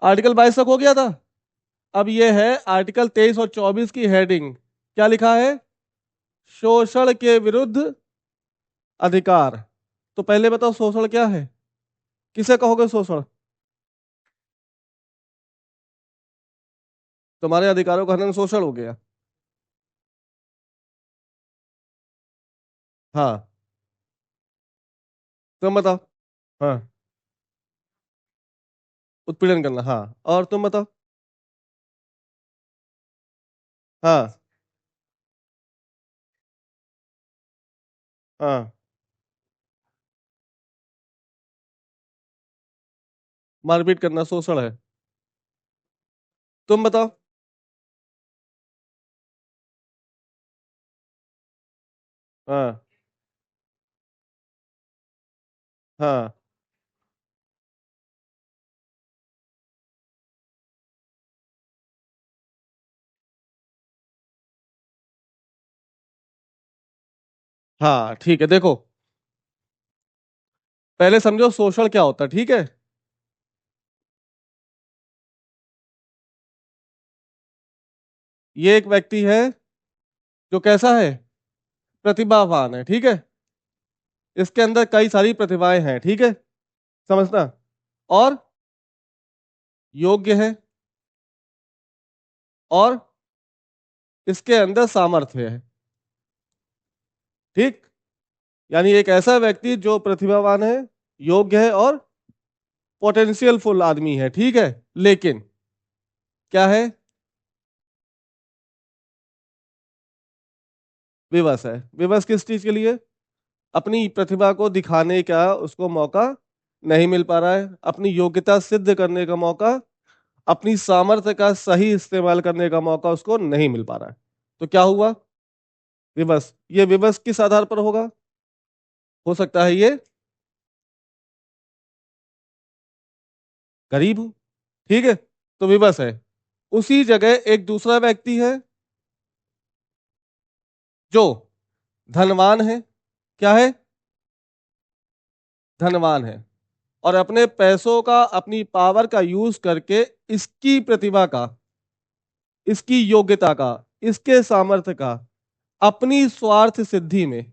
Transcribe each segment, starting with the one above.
Article 22 तक हो गया था। अब ये है आर्टिकल 23 और 24 की हेडिंग। क्या लिखा है? शोषण के विरुद्ध अधिकार। तो पहले बताओ शोषण क्या है? किसे कहोगे शोषण? तुम्हारे अधिकारों का हनन शोषण हो गया। हाँ, तुम बताओ। हाँ, उत्पीड़न करना, हाँ। और तुम बताओ। हाँ, हाँ, मारपीट करना शोषण है। तुम बताओ। हाँ, हाँ, हाँ, ठीक है, देखो। पहले समझो शोषण क्या होता है, ठीक है? ये एक व्यक्ति है जो कैसा है? प्रतिभावान है, ठीक है? इसके अंदर कई सारी प्रतिभाएं हैं, ठीक है? समझना। और योग्य है, और इसके अंदर सामर्थ्य है, ठीक? यानी एक ऐसा व्यक्ति जो प्रतिभावान है, योग्य है और पोटेंशियल फुल आदमी है, ठीक है? लेकिन क्या है? विवश है। विवश किस चीज के लिए? अपनी प्रतिभा को दिखाने का उसको मौका नहीं मिल पा रहा है, अपनी योग्यता सिद्ध करने का मौका, अपनी सामर्थ्य का सही इस्तेमाल करने का मौका उसको नहीं मिल पा रहा है। तो क्या हुआ? विवश। ये विवश किस आधार पर होगा? हो सकता है ये गरीब हो, ठीक है? तो विवश है। उसी जगह एक दूसरा व्यक्ति है जो धनवान है। क्या है? धनवान है। और अपने पैसों का, अपनी पावर का यूज करके इसकी प्रतिभा का, इसकी योग्यता का, इसके सामर्थ्य का अपनी स्वार्थ सिद्धि में,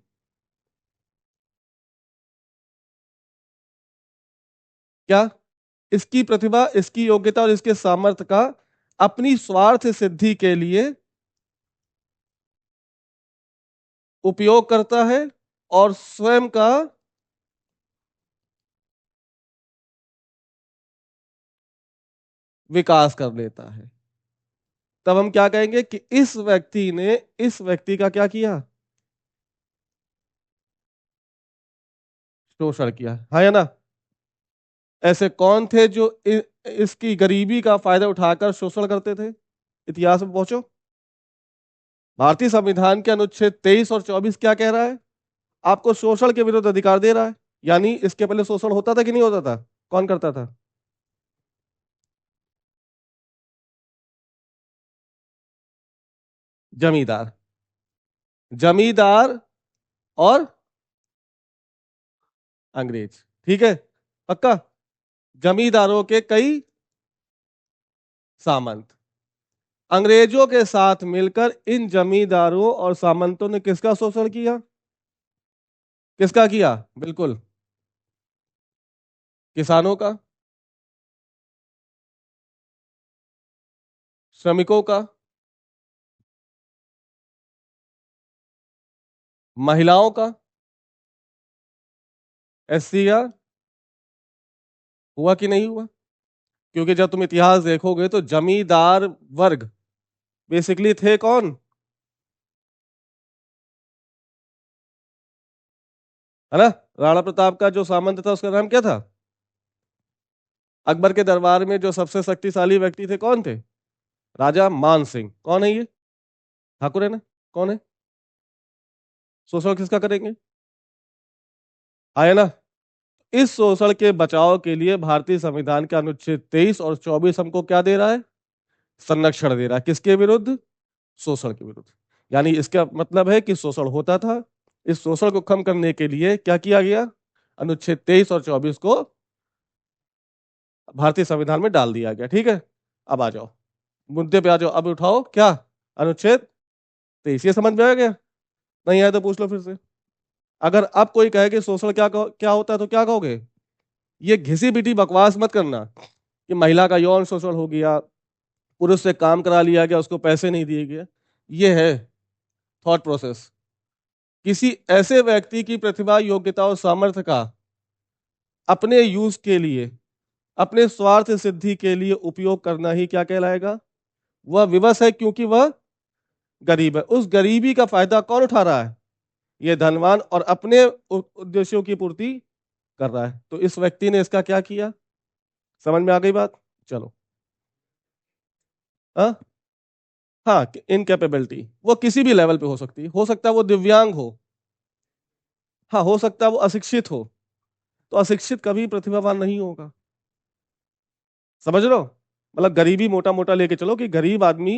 क्या, इसकी प्रतिभा, इसकी योग्यता और इसके सामर्थ्य का अपनी स्वार्थ सिद्धि के लिए उपयोग करता है और स्वयं का विकास कर लेता है। तब हम क्या कहेंगे कि इस व्यक्ति ने इस व्यक्ति का क्या किया? शोषण किया, हाँ या ना? ऐसे कौन थे जो इसकी गरीबी का फायदा उठाकर शोषण करते थे? इतिहास में पहुंचो। भारतीय संविधान के अनुच्छेद 23 और 24 क्या कह रहा है? आपको शोषण के विरुद्ध अधिकार दे रहा है। यानी इसके पहले शोषण होता था कि नहीं होता था? कौन करता था? जमींदार। जमींदार और अंग्रेज, ठीक है? पक्का? जमींदारों के कई सामंत अंग्रेजों के साथ मिलकर इन जमींदारों और सामंतों ने किसका शोषण किया? किसका किया? बिल्कुल, किसानों का, श्रमिकों का, महिलाओं का। एससी या हुआ कि नहीं हुआ? क्योंकि जब तुम इतिहास देखोगे तो जमींदार वर्ग बेसिकली थे कौन? है ना? राणा प्रताप का जो सामंत था उसका नाम क्या था? अकबर के दरबार में जो सबसे शक्तिशाली व्यक्ति थे कौन थे? राजा मान सिंह। कौन है ये? ठाकुर है ना? कौन है? शोषण किसका करेंगे? आया ना? इस शोषण के बचाव के लिए भारतीय संविधान के अनुच्छेद 23 और 24 हमको क्या दे रहा है? संरक्षण दे रहा है। किसके विरुद्ध? शोषण के विरुद्ध। यानी इसका मतलब है कि शोषण होता था, इस शोषण को कम करने के लिए क्या किया गया? अनुच्छेद 23 और 24 को भारतीय संविधान में डाल दिया गया। ठीक है, अब आ जाओ मुद्दे पे आ जाओ। अब उठाओ क्या, अनुच्छेद 23। ये समझ में आ गया? नहीं आया तो पूछ लो फिर से। अगर अब कोई कहे कि शोषण क्या होता है तो क्या कहोगे? ये घिसी पिटी बकवास मत करना कि महिला का यौन शोषण हो गया, पुरुष से काम करा लिया गया, उसको पैसे नहीं दिए गए। ये है थॉट प्रोसेस। किसी ऐसे व्यक्ति की प्रतिभा, योग्यता और सामर्थ्य का अपने यूज के लिए, अपने स्वार्थ सिद्धि के लिए उपयोग करना ही क्या कहलाएगा? वह विवश है, क्योंकि वह गरीब है। उस गरीबी का फायदा कौन उठा रहा है? ये धनवान, और अपने उद्देश्यों की पूर्ति कर रहा है। तो इस व्यक्ति ने इसका क्या किया? समझ में आ गई बात? चलो। हाँ हाँ, इनकेपेबिलिटी वो किसी भी लेवल पे हो सकती है। हो सकता है वो दिव्यांग हो, हाँ हो सकता है वो अशिक्षित हो। तो अशिक्षित कभी प्रतिभावान नहीं होगा। समझ लो, मतलब गरीबी मोटा मोटा लेके चलो कि गरीब आदमी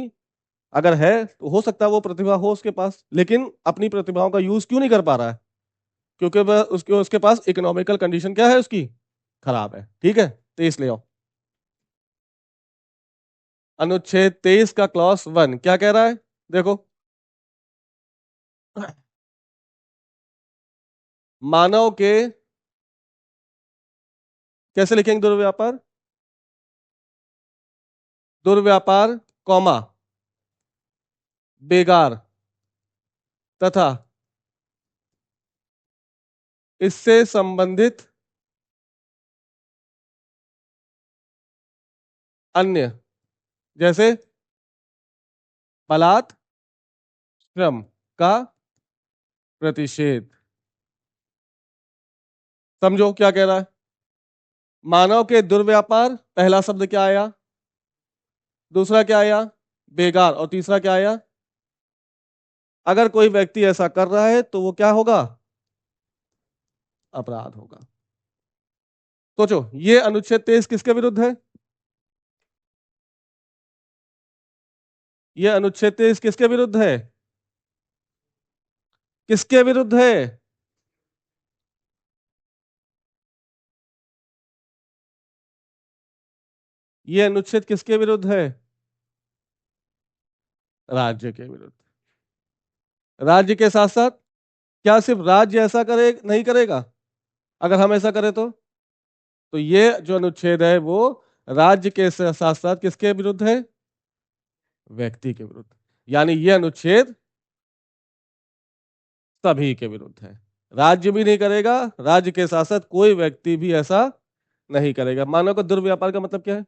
अगर है तो हो सकता है वो प्रतिभा हो उसके पास, लेकिन अपनी प्रतिभाओं का यूज क्यों नहीं कर पा रहा है? क्योंकि वह उसके पास इकोनॉमिकल कंडीशन क्या है उसकी, खराब है। ठीक है, तो इसलिए आओ, अनुच्छेद 23 का क्लॉज 1 क्या कह रहा है? देखो, मानव के, कैसे लिखेंगे दुर्व्यापार? दुर्व्यापार कौमा बेगार तथा इससे संबंधित अन्य, जैसे बलात् श्रम का प्रतिषेध। समझो क्या कह रहा है? मानव के दुर्व्यापार, पहला शब्द क्या आया, दूसरा क्या आया बेगार, और तीसरा क्या आया? अगर कोई व्यक्ति ऐसा कर रहा है तो वो क्या होगा? अपराध होगा। सोचो, ये अनुच्छेद 23 किसके विरुद्ध है? ये अनुच्छेद 23 किसके विरुद्ध है? किसके विरुद्ध है? ये अनुच्छेद किसके विरुद्ध है? राज्य के विरुद्ध। राज्य के साथ साथ, क्या सिर्फ राज्य ऐसा करे नहीं करेगा? अगर हम ऐसा करें तो ये जो अनुच्छेद है वो राज्य के साथ साथ किसके विरुद्ध है? व्यक्ति के विरुद्ध। यानी ये अनुच्छेद सभी के विरुद्ध है। राज्य भी नहीं करेगा, राज्य के साथ साथ कोई व्यक्ति भी ऐसा नहीं करेगा। मानव का दुर्व्यापार का मतलब क्या है?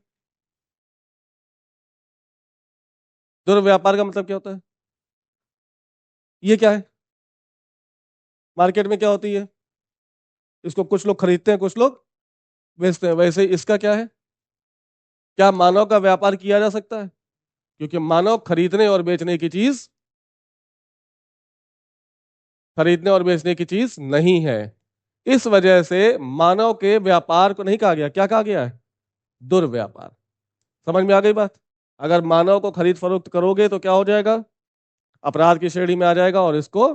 दुर्व्यापार का मतलब क्या होता है? ये क्या है? मार्केट में क्या होती है? इसको कुछ लोग खरीदते हैं, कुछ लोग बेचते हैं। वैसे इसका क्या है? क्या मानव का व्यापार किया जा सकता है? क्योंकि मानव खरीदने और बेचने की चीज, खरीदने और बेचने की चीज नहीं है। इस वजह से मानव के व्यापार को नहीं कहा गया, क्या कहा गया है? दुर्व्यापार। समझ में आ गई बात? अगर मानव को खरीद फरोख्त करोगे तो क्या हो जाएगा? अपराध की श्रेणी में आ जाएगा, और इसको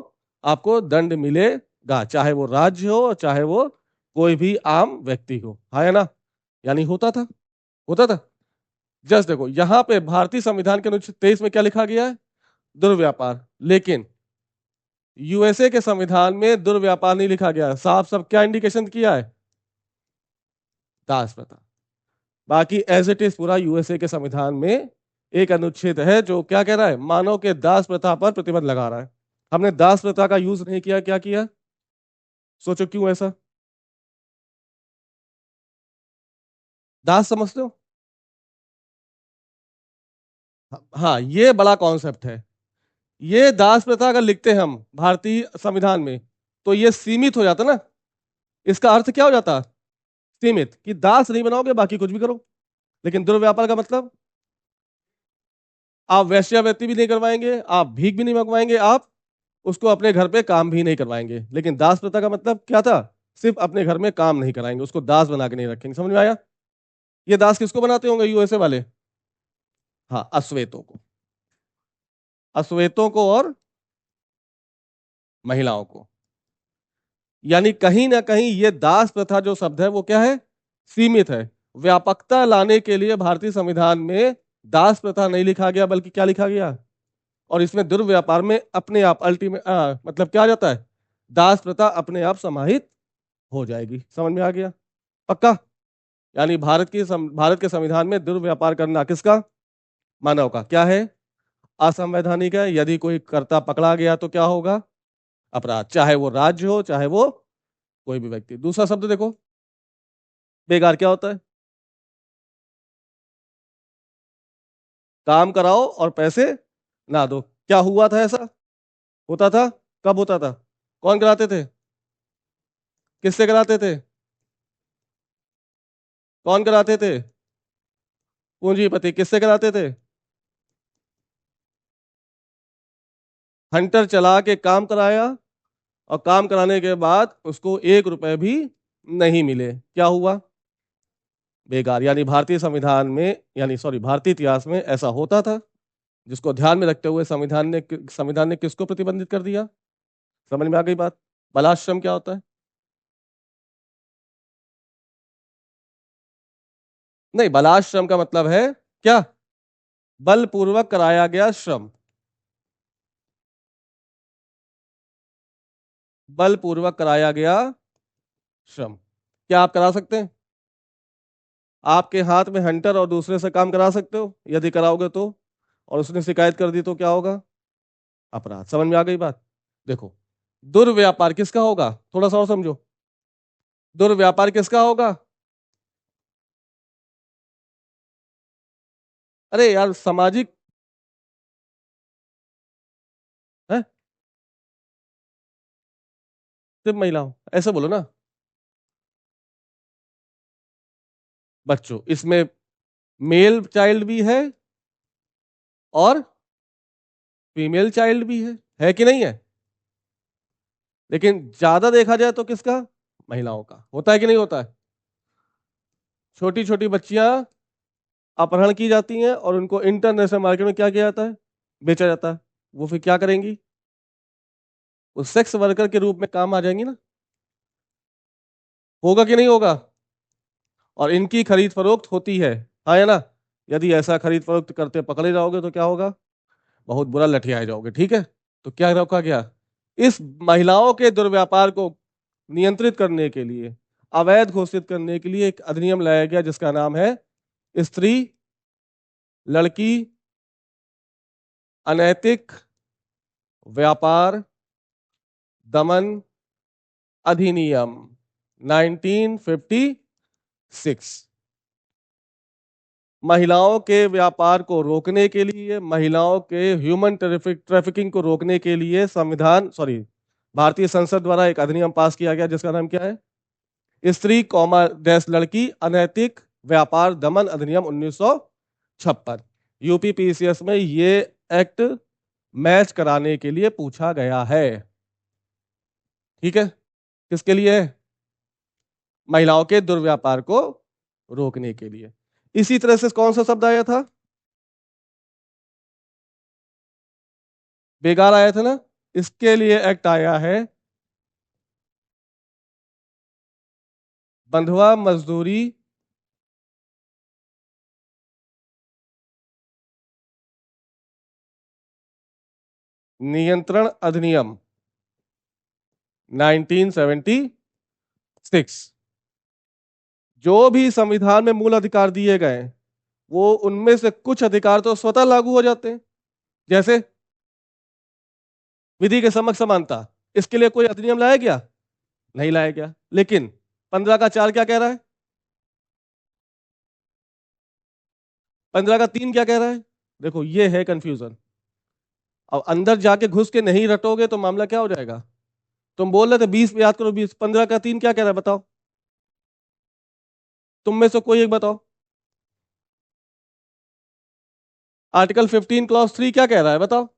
आपको दंड मिलेगा, चाहे वो राज्य हो, चाहे वो कोई भी आम व्यक्ति हो। है ना? यानी होता था, होता था। जस्ट देखो, यहां पे भारतीय संविधान के अनुच्छेद 23 में क्या लिखा गया है? दुर्व्यापार। लेकिन यूएसए के संविधान में दुर्व्यापार नहीं लिखा गया। साफ साफ क्या इंडिकेशन किया है? दास प्रथा। बाकी एज इट इज पूरा यूएसए के संविधान में एक अनुच्छेद है जो क्या कह रहा है? मानव के दास प्रथा पर प्रतिबंध लगा रहा है। हमने दास प्रथा का यूज नहीं किया, क्या किया? सोचो क्यों ऐसा? दास समझते हो? हाँ, ये बड़ा कॉन्सेप्ट है। ये दास प्रथा अगर लिखते हैं हम भारतीय संविधान में तो ये सीमित हो जाता ना। इसका अर्थ क्या हो जाता? सीमित, कि दास नहीं बनाओगे, बाकी कुछ भी करो। लेकिन दुर्व्यापार का मतलब, आप वैश्यावृत्ति भी नहीं करवाएंगे, आप भीख भी नहीं मंगवाएंगे, आप उसको अपने घर पे काम भी नहीं करवाएंगे। लेकिन दास प्रथा का मतलब क्या था? सिर्फ अपने घर में काम नहीं कराएंगे, उसको दास बना के नहीं रखेंगे। समझ में आया? ये दास किसको बनाते होंगे यूएसए वाले? हाँ, अश्वेतों को। अश्वेतों को और महिलाओं को। यानी कहीं ना कहीं ये दास प्रथा जो शब्द है वो क्या है? सीमित है। व्यापकता लाने के लिए भारतीय संविधान में दास प्रथा नहीं लिखा गया, बल्कि क्या लिखा गया? और इसमें दुर्व्यापार में अपने आप अल्टीमेट मतलब क्या आ जाता है? दास प्रथा अपने आप समाहित हो जाएगी। समझ में आ गया? पक्का? यानी भारत के संविधान में दुर्व्यापार करना किसका? मानव का। क्या है? असंवैधानिक है। यदि कोई कर्ता पकड़ा गया तो क्या होगा? अपराध, चाहे वो राज्य हो चाहे वो कोई भी व्यक्ति। दूसरा शब्द देखो, बेगार क्या होता है? काम कराओ और पैसे ना दो। क्या हुआ था ऐसा? होता था? कब होता था? कौन कराते थे? किससे कराते थे? कौन कराते थे? पूंजीपति। किससे कराते थे? हंटर चला के काम कराया, और काम कराने के बाद उसको 1 रुपए भी नहीं मिले। क्या हुआ? बेकार। यानी भारतीय संविधान में, यानी सॉरी, भारतीय इतिहास में ऐसा होता था, जिसको ध्यान में रखते हुए संविधान ने किसको प्रतिबंधित कर दिया? समझ में आ गई बात? बलाश्रम क्या होता है? नहीं, बलाश्रम का मतलब है क्या? बलपूर्वक कराया गया श्रम। बलपूर्वक कराया गया श्रम। क्या आप करा सकते हैं? आपके हाथ में हंटर और दूसरे से काम करा सकते हो? यदि कराओगे तो, और उसने शिकायत कर दी तो क्या होगा? अपराध। समझ में आ गई बात? देखो, दुर्व्यापार किसका होगा? थोड़ा सा और समझो। दुर्व्यापार किसका होगा? अरे यार, सामाजिक है, सिर्फ महिलाओं, ऐसे बोलो ना। बच्चों, इसमें मेल चाइल्ड भी है और फीमेल चाइल्ड भी है कि नहीं है? लेकिन ज्यादा देखा जाए तो किसका? महिलाओं का। होता है कि नहीं होता है? छोटी छोटी बच्चियां अपहरण की जाती हैं और उनको इंटरनेशनल मार्केट में क्या किया जाता है? बेचा जाता है। वो फिर क्या करेंगी? वो सेक्स वर्कर के रूप में काम आ जाएंगी ना। होगा कि नहीं होगा? और इनकी खरीद फरोख्त होती है, हाँ या ना? यदि ऐसा खरीद फरोख्त करते पकड़े जाओगे तो क्या होगा? बहुत बुरा लठियाए जाओगे। ठीक है? तो क्या रोका गया? इस महिलाओं के दुर्व्यापार को नियंत्रित करने के लिए, अवैध घोषित करने के लिए एक अधिनियम लाया गया, जिसका नाम है स्त्री लड़की अनैतिक व्यापार दमन अधिनियम 1956। महिलाओं के व्यापार को रोकने के लिए, महिलाओं के ह्यूमन ट्रैफिकिंग को रोकने के लिए भारतीय संसद द्वारा एक अधिनियम पास किया गया, जिसका नाम क्या है? स्त्री कॉमा डैश लड़की अनैतिक व्यापार दमन अधिनियम 1956। यूपी पीसीएस में ये एक्ट मैच कराने के लिए पूछा गया है। ठीक है? किसके लिए है? महिलाओं के दुर्व्यापार को रोकने के लिए। इसी तरह से कौन सा शब्द आया था? बेगार आया था ना। इसके लिए एक्ट आया है बंधुआ मजदूरी नियंत्रण अधिनियम 1976। जो भी संविधान में मूल अधिकार दिए गए, वो उनमें से कुछ अधिकार तो स्वतः लागू हो जाते हैं। जैसे विधि के समक्ष समानता, इसके लिए कोई अधिनियम लाया गया? नहीं लाया गया। लेकिन 15 का 4 क्या कह रहा है? 15 का 3 क्या कह रहा है? देखो, ये है कंफ्यूजन। अब अंदर जाके घुस के नहीं रटोगे तो मामला क्या हो जाएगा? तुम बोल रहे थे 20 पे याद करो, 20, 15 का 3 क्या कह रहा है बताओ? तुम में से कोई एक बताओ। आर्टिकल 15 क्लॉज 3 क्या कह रहा है बताओ?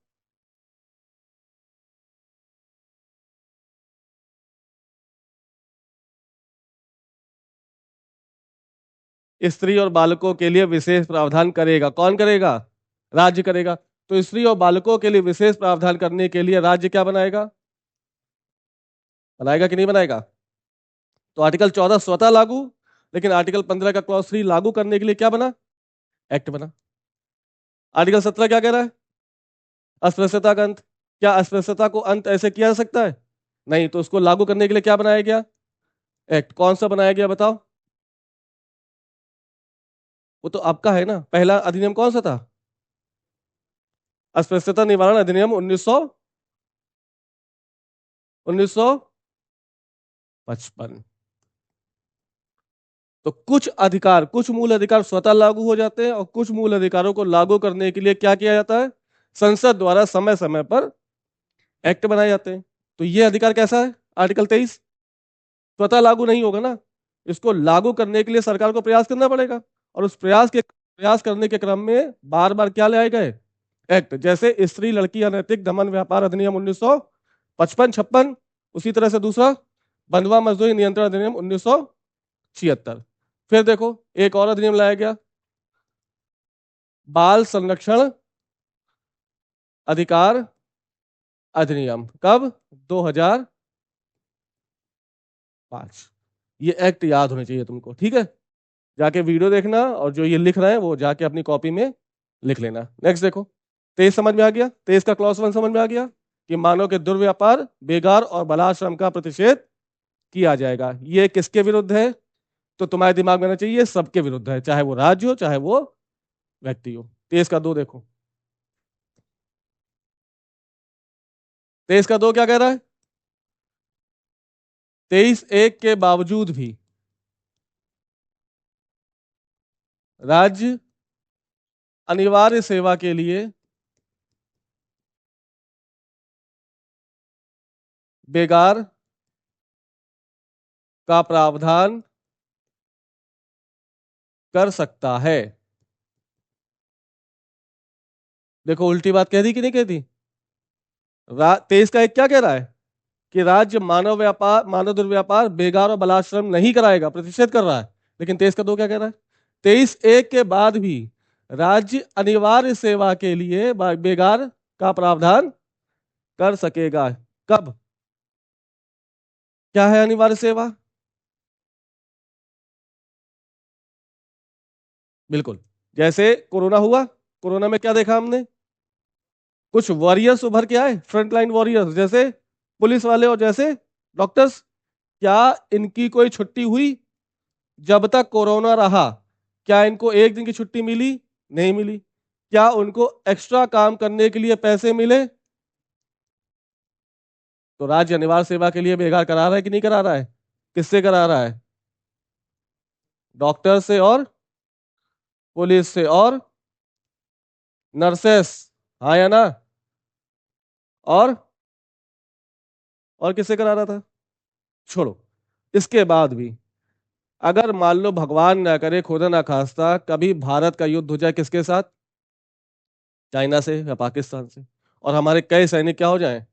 स्त्री और बालकों के लिए विशेष प्रावधान करेगा। कौन करेगा? राज्य करेगा। तो स्त्री और बालकों के लिए विशेष प्रावधान करने के लिए राज्य क्या बनाएगा? बनाएगा कि नहीं बनाएगा? तो आर्टिकल 14 स्वतः लागू, लेकिन आर्टिकल 15 का क्लॉज 3 लागू करने के लिए क्या बना? एक्ट बना। आर्टिकल 17 क्या कह रहा है? अस्पृश्यता का अंत। क्या अस्पृश्यता को अंत ऐसे किया जा सकता है? नहीं। तो उसको लागू करने के लिए क्या बनाया गया? एक्ट। कौन सा बनाया गया बताओ? वो तो आपका है ना। पहला अधिनियम कौन सा था? अस्पृश्यता निवारण अधिनियम 1955। तो कुछ अधिकार, कुछ मूल अधिकार स्वतः लागू हो जाते हैं और कुछ मूल अधिकारों को लागू करने के लिए क्या किया जाता है? संसद द्वारा समय समय पर एक्ट बनाए जाते हैं। तो ये अधिकार कैसा है? आर्टिकल 23 स्वतः लागू नहीं होगा ना, इसको लागू करने के लिए सरकार को प्रयास करना पड़ेगा, और उस प्रयास करने के क्रम में बार बार क्या लाए गए? एक्ट। जैसे स्त्री लड़की अनैतिक दमन व्यापार अधिनियम 1955-56। उसी तरह से दूसरा बंधुआ मजदूरी नियंत्रण अधिनियम 1976। फिर देखो एक और अधिनियम लाया गया, बाल संरक्षण अधिकार अधिनियम। कब? 2005। ये एक्ट याद होने चाहिए तुमको, ठीक है? जाके वीडियो देखना और जो ये लिख रहे हैं वो जाके अपनी कॉपी में लिख लेना। नेक्स्ट देखो, 23 समझ में आ गया? 23 का क्लॉज 1 समझ में आ गया कि मानव के दुर्व्यापार, बेगार और बालाश्रम का प्रतिषेध किया जाएगा। ये किसके विरुद्ध है? तो तुम्हारे दिमाग में आना चाहिए सबके विरुद्ध है, चाहे वो राज्य हो चाहे वो व्यक्ति हो। 23 का 2 देखो, 23 का 2 क्या कह रहा है? 23(1) के बावजूद भी राज्य अनिवार्य सेवा के लिए बेगार का प्रावधान कर सकता है। देखो उल्टी बात कह दी कि नहीं कह दी? 23 का 1 क्या कह रहा है? कि राज्य मानव दुर्व्यापार, बेगार और बलात्श्रम नहीं कराएगा, प्रतिषेध कर रहा है। लेकिन 23 का 2 क्या कह रहा है? 23(1) के बाद भी राज्य अनिवार्य सेवा के लिए बेगार का प्रावधान कर सकेगा। कब? क्या है अनिवार्य सेवा? बिल्कुल। जैसे कोरोना हुआ, कोरोना में क्या देखा हमने? कुछ वॉरियर्स उभर के आए, फ्रंटलाइन वॉरियर्स, जैसे पुलिस वाले और जैसे डॉक्टर्स। क्या इनकी कोई छुट्टी हुई? जब तक कोरोना रहा क्या इनको एक दिन की छुट्टी मिली? नहीं मिली। क्या उनको एक्स्ट्रा काम करने के लिए पैसे मिले? तो राज्य अनिवार्य सेवा के लिए बेगार करा रहा है कि नहीं करा रहा है? किससे करा रहा है? डॉक्टर से और पुलिस से और नर्सेस, हाँ या ना? और किससे करा रहा था? छोड़ो। इसके बाद भी अगर मान लो भगवान ना करे, खुदा ना खास्ता, कभी भारत का युद्ध हो जाए किसके साथ? चाइना से या पाकिस्तान से, और हमारे कई सैनिक क्या हो जाएं?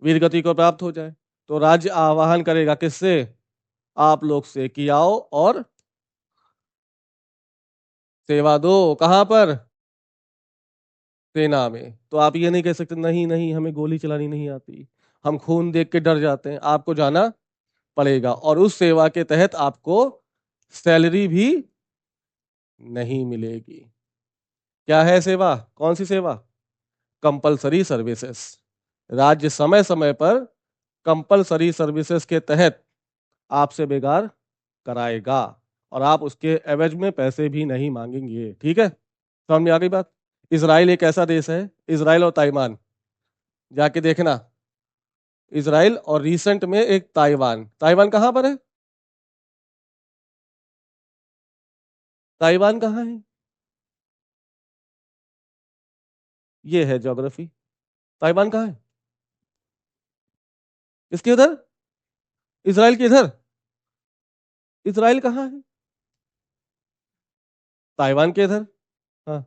वीरगति को प्राप्त हो जाए, तो राज्य आह्वान करेगा किससे? आप लोग से कि आओ और सेवा दो। कहां पर? सेना में। तो आप ये नहीं कह सकते नहीं नहीं हमें गोली चलानी नहीं आती, हम खून देख के डर जाते हैं। आपको जाना पड़ेगा, और उस सेवा के तहत आपको सैलरी भी नहीं मिलेगी। क्या है सेवा? कौन सी सेवा? Compulsory services. राज्य समय समय पर कंपलसरी सर्विसेज के तहत आपसे बेगार कराएगा, और आप उसके एवज में पैसे भी नहीं मांगेंगे। ठीक है, समझ में आ गई बात? इसराइल एक ऐसा देश है, इसराइल और ताइवान, जाके देखना। इसराइल और रिसेंट में एक ताइवान। ताइवान कहां पर है? ताइवान कहां है? ये है ज्योग्राफी। ताइवान कहां है? इसके उधर, इसराइल के इधर। इसराइल कहां है? ताइवान के इधर। हाँ,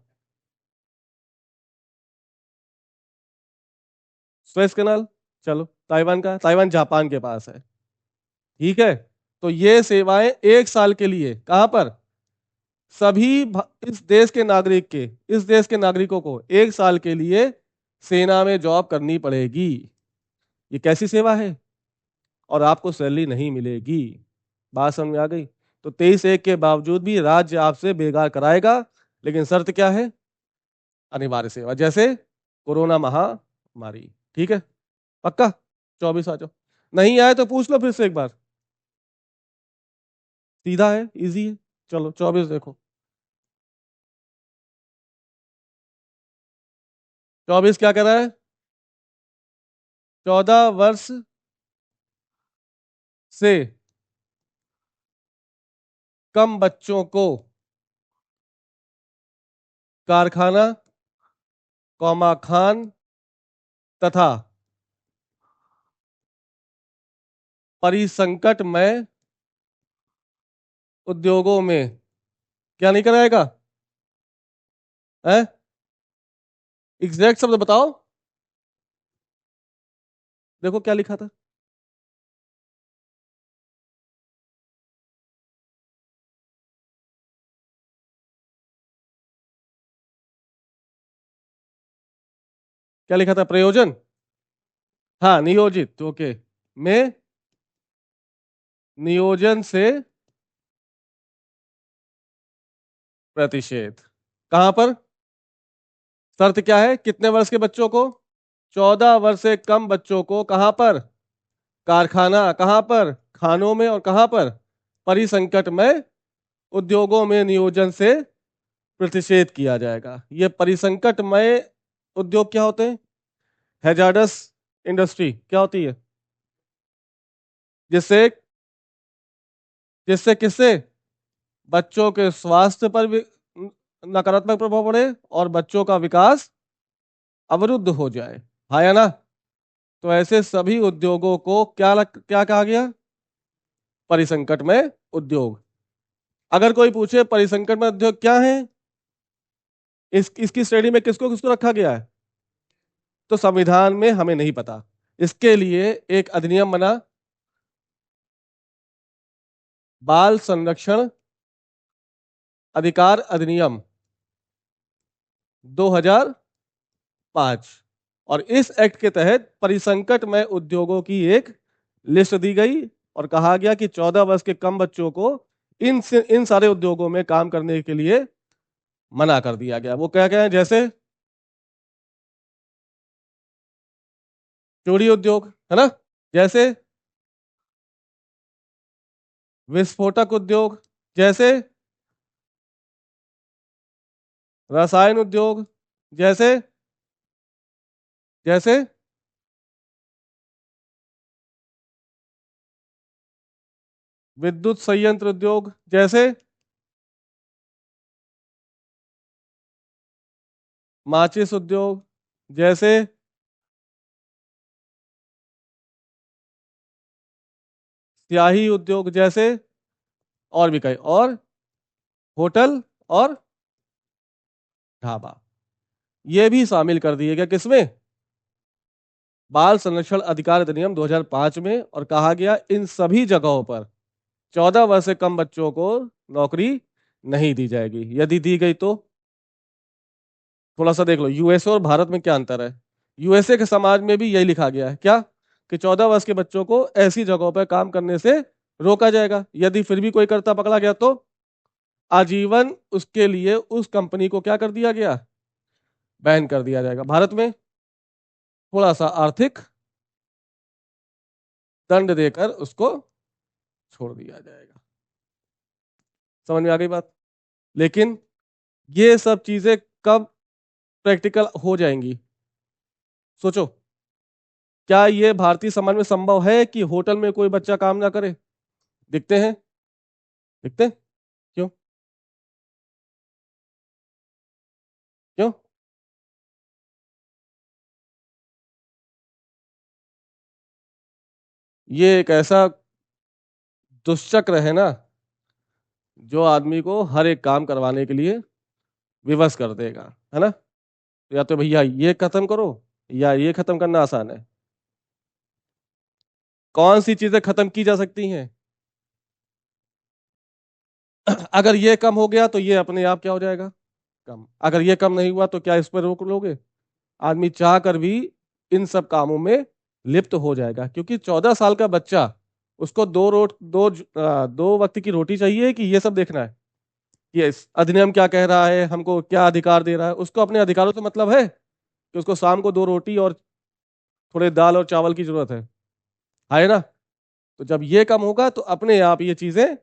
स्वेज कनाल। चलो, ताइवान का, ताइवान जापान के पास है। ठीक है, तो ये सेवाएं 1 साल के लिए कहां पर? इस देश के नागरिक के, इस देश के नागरिकों को 1 साल के लिए सेना में जॉब करनी पड़ेगी। ये कैसी सेवा है? और आपको सैलरी नहीं मिलेगी। बात समझ में आ गई? तो 23(1) के बावजूद भी राज्य आपसे बेकार कराएगा, लेकिन शर्त क्या है? अनिवार्य सेवा, जैसे कोरोना महामारी। ठीक है, पक्का? 24 आ जाओ। नहीं आए तो पूछ लो फिर से एक बार। सीधा है, इजी है। चलो 24 देखो। 24 क्या कह रहा है? 14 वर्ष से कम बच्चों को कारखाना, कौमा खान तथा परिसंकटमय उद्योगों में क्या नहीं कराएगा? एग्जैक्ट शब्द बताओ। देखो क्या लिखा था। क्या लिखा था? प्रयोजन, हाँ नियोजित, ओके, में नियोजन से प्रतिषेध। कहां पर? शर्त क्या है? कितने वर्ष के बच्चों को? 14 वर्ष से कम बच्चों को कहां पर? कारखाना, कहां पर? खानों में, और कहां पर? परिसंकटमय उद्योगों में नियोजन से प्रतिषेध किया जाएगा। ये परिसंकटमय उद्योग क्या होते हैं? हैजार्डस इंडस्ट्री क्या होती है? जिससे जिससे किससे? बच्चों के स्वास्थ्य पर भी नकारात्मक प्रभाव पड़े और बच्चों का विकास अवरुद्ध हो जाए, हाँ या ना? तो ऐसे सभी उद्योगों को क्या कहा गया? परिसंकट में उद्योग। अगर कोई पूछे परिसंकट में उद्योग क्या है, इसकी श्रेणी में किसको किसको रखा गया है, तो संविधान में हमें नहीं पता। इसके लिए एक अधिनियम बना, बाल संरक्षण अधिकार अधिनियम 2005, और इस एक्ट के तहत परिसंकट में उद्योगों की एक लिस्ट दी गई और कहा गया कि 14 वर्ष के कम बच्चों को इन सारे उद्योगों में काम करने के लिए मना कर दिया गया। वो क्या क्या है? जैसे चोरी उद्योग, है ना? जैसे विस्फोटक उद्योग, जैसे रसायन उद्योग, जैसे जैसे विद्युत संयंत्र उद्योग, जैसे माचिस उद्योग, जैसे स्याही उद्योग, जैसे और भी कई, और होटल और ढाबा, ये भी शामिल कर दिए गए किसमें? बाल संरक्षण अधिकार अधिनियम 2005 में, और कहा गया इन सभी जगहों पर 14 वर्ष से कम बच्चों को नौकरी नहीं दी जाएगी। यदि दी गई तो थोड़ा सा देख लो, यूएसए और भारत में क्या अंतर है। यूएसए के समाज में भी यही लिखा गया है क्या, कि 14 वर्ष के बच्चों को ऐसी जगहों पर काम करने से रोका जाएगा। यदि फिर भी कोई करता पकड़ा गया तो आजीवन उसके लिए उस कंपनी को क्या कर दिया गया? बैन कर दिया जाएगा। भारत में थोड़ा सा आर्थिक दंड देकर उसको छोड़ दिया जाएगा। समझ में आ गई बात? लेकिन ये सब चीजें कब प्रैक्टिकल हो जाएंगी? सोचो, क्या ये भारतीय समाज में संभव है कि होटल में कोई बच्चा काम ना करे? दिखते हैं, दिखते हैं। क्यों? क्यों? ये एक ऐसा दुष्चक्र है ना, जो आदमी को हर एक काम करवाने के लिए विवश कर देगा, है ना? या तो भैया ये खत्म करो, या ये खत्म करना आसान है। कौन सी चीजें खत्म की जा सकती हैं? अगर ये कम हो गया तो ये अपने आप क्या हो जाएगा? कम। अगर ये कम नहीं हुआ तो क्या इस पर रोक लोगे? आदमी चाह कर भी इन सब कामों में लिप्त हो जाएगा, क्योंकि 14 साल का बच्चा उसको दो वक्त की रोटी चाहिए कि ये सब देखना है कि इस अधिनियम क्या कह रहा है, हमको क्या अधिकार दे रहा है? उसको अपने अधिकारों से मतलब है कि उसको शाम को दो रोटी और थोड़े दाल और चावल की जरूरत है ना? तो जब ये कम होगा तो अपने आप ये चीजें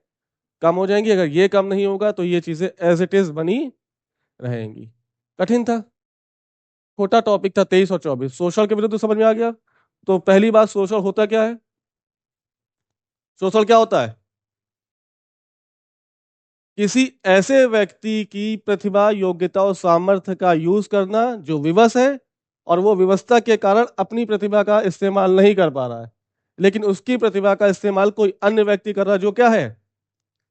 कम हो जाएंगी, अगर ये कम नहीं होगा तो ये चीजें एज इट इज बनी रहेंगी। कठिन था, छोटा टॉपिक था 23 और 24। सोशल के विरुद्ध समझ में आ गया। तो पहली बात, सोशल होता क्या है? सोशल क्या होता है? किसी ऐसे व्यक्ति की प्रतिभा, योग्यता और सामर्थ्य का यूज करना जो विवश है और वो विवशता के कारण अपनी प्रतिभा का इस्तेमाल नहीं कर पा रहा है, लेकिन उसकी प्रतिभा का इस्तेमाल कोई अन्य व्यक्ति कर रहा है जो क्या है,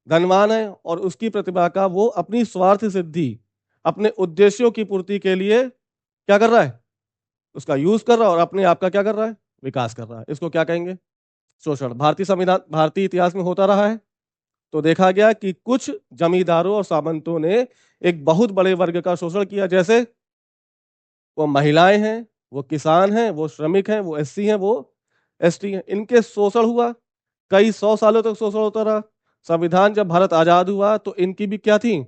धनवान है, और उसकी प्रतिभा का वो अपनी स्वार्थ सिद्धि, अपने उद्देश्यों की पूर्ति के लिए क्या कर रहा है, उसका यूज कर रहा है और अपने आप का क्या कर रहा है, विकास कर रहा है। इसको क्या कहेंगे? शोषण। भारतीय संविधान, भारतीय इतिहास में होता रहा है। तो देखा गया कि कुछ जमींदारों और सामंतों ने एक बहुत बड़े वर्ग का शोषण किया, जैसे वो महिलाएं हैं, वो किसान हैं, वो श्रमिक हैं, वो एससी हैं, वो एसटी हैं। इनके शोषण हुआ, कई 100 सालों तक शोषण होता रहा। संविधान जब भारत आजाद हुआ तो इनकी भी क्या थी,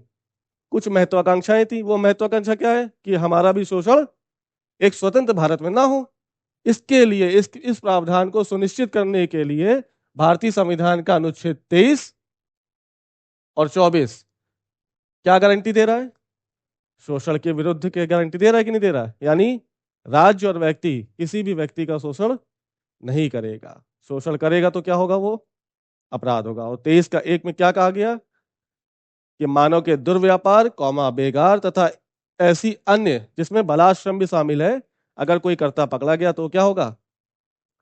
कुछ महत्वाकांक्षाएं थी। वो महत्वाकांक्षा क्या है कि हमारा भी शोषण एक स्वतंत्र भारत में ना हो। इसके लिए इस प्रावधान को सुनिश्चित करने के लिए भारतीय संविधान का अनुच्छेद 23 और 24 क्या गारंटी दे रहा है? शोषण के विरुद्ध क्या गारंटी दे रहा है कि नहीं दे रहा है? यानी राज्य और व्यक्ति किसी भी व्यक्ति का शोषण नहीं करेगा। शोषण करेगा तो क्या होगा, वो अपराध होगा। और 23 का 1 में क्या कहा गया कि मानव के दुर्व्यापार, बेगार तथा ऐसी अन्य जिसमें बलाश्रम भी शामिल है, अगर कोई कर्ता पकड़ा गया तो क्या होगा,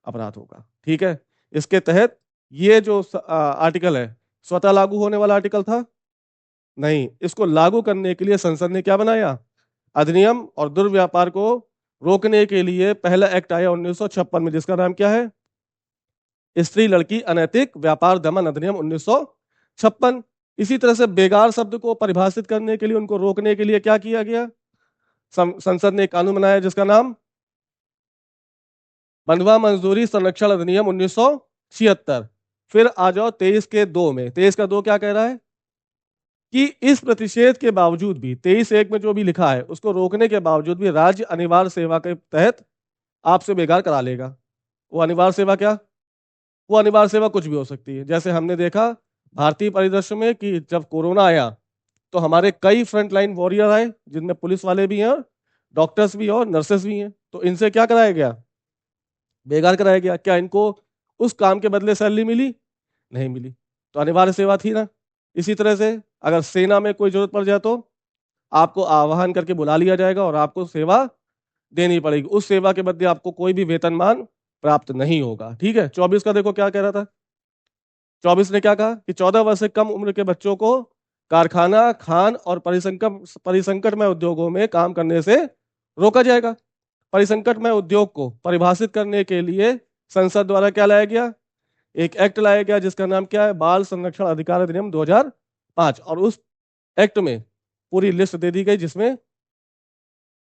अपराध होगा। ठीक है। इसके तहत ये जो आर्टिकल है स्वतः लागू होने वाला आर्टिकल था नहीं, इसको लागू करने के लिए संसद ने क्या बनाया, अधिनियम, और दुर्व्यापार को रोकने के लिए पहला एक्ट आया 1956 में, जिसका नाम क्या है, स्त्री लड़की अनैतिक व्यापार दमन अधिनियम 1956। इसी तरह से बेगार शब्द को परिभाषित करने के लिए, उनको रोकने के लिए क्या किया गया, संसद ने एक कानून बनाया जिसका नाम बंधुआ मजदूरी संरक्षण अधिनियम 1976। फिर आ जाओ 23 के 2 में। 23 का 2 क्या कह रहा है कि इस प्रतिषेध के बावजूद भी, 23(1) में जो भी लिखा है उसको रोकने के बावजूद भी राज्य अनिवार्य सेवा के तहत आपसे बेगार करा लेगा। वो अनिवार्य सेवा क्या, वो अनिवार्य सेवा कुछ भी हो सकती है। जैसे हमने देखा भारतीय परिदृश्य में कि जब कोरोना आया तो हमारे कई फ्रंट लाइन वॉरियर आए, जिनमें पुलिस वाले भी हैं, डॉक्टर्स भी हैं और नर्सेस भी हैं। तो इनसे क्या कराया गया, बेगार कराया गया। क्या इनको उस काम के बदले सैलरी मिली? नहीं मिली। तो अनिवार्य सेवा थी ना। इसी तरह से अगर सेना में कोई जरूरत पड़ जाए तो आपको आह्वान करके बुला लिया जाएगा और आपको सेवा देनी पड़ेगी। उस सेवा के बदले आपको कोई भी वेतनमान प्राप्त नहीं होगा। ठीक है। 24 का देखो क्या कह रहा था। 24 ने क्या कहा कि 14 वर्ष से कम उम्र के बच्चों को कारखाना, खान और परिसंकटमय उद्योगों में काम करने से रोका जाएगा। परिसंकटमय उद्योग को परिभाषित करने के लिए संसद द्वारा क्या लाया गया, एक एक्ट लाया गया जिसका नाम क्या है, बाल संरक्षण अधिकार अधिनियम 2005। और उस एक्ट में पूरी लिस्ट दे दी गई जिसमें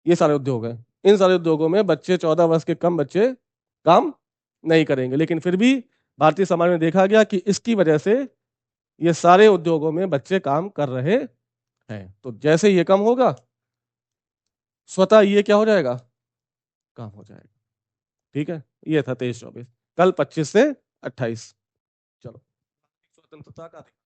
ये सारे उद्योग हैं। इन सारे उद्योगों में बच्चे, 14 वर्ष के कम बच्चे काम नहीं करेंगे। लेकिन फिर भी भारतीय समाज में देखा गया कि इसकी वजह से ये सारे उद्योगों में बच्चे काम कर रहे हैं। तो जैसे ये कम होगा, स्वतः ये क्या हो जाएगा, काम हो जाएगा। ठीक है। ये था 23-24। कल 25 से 28। चलो, स्वतंत्रता का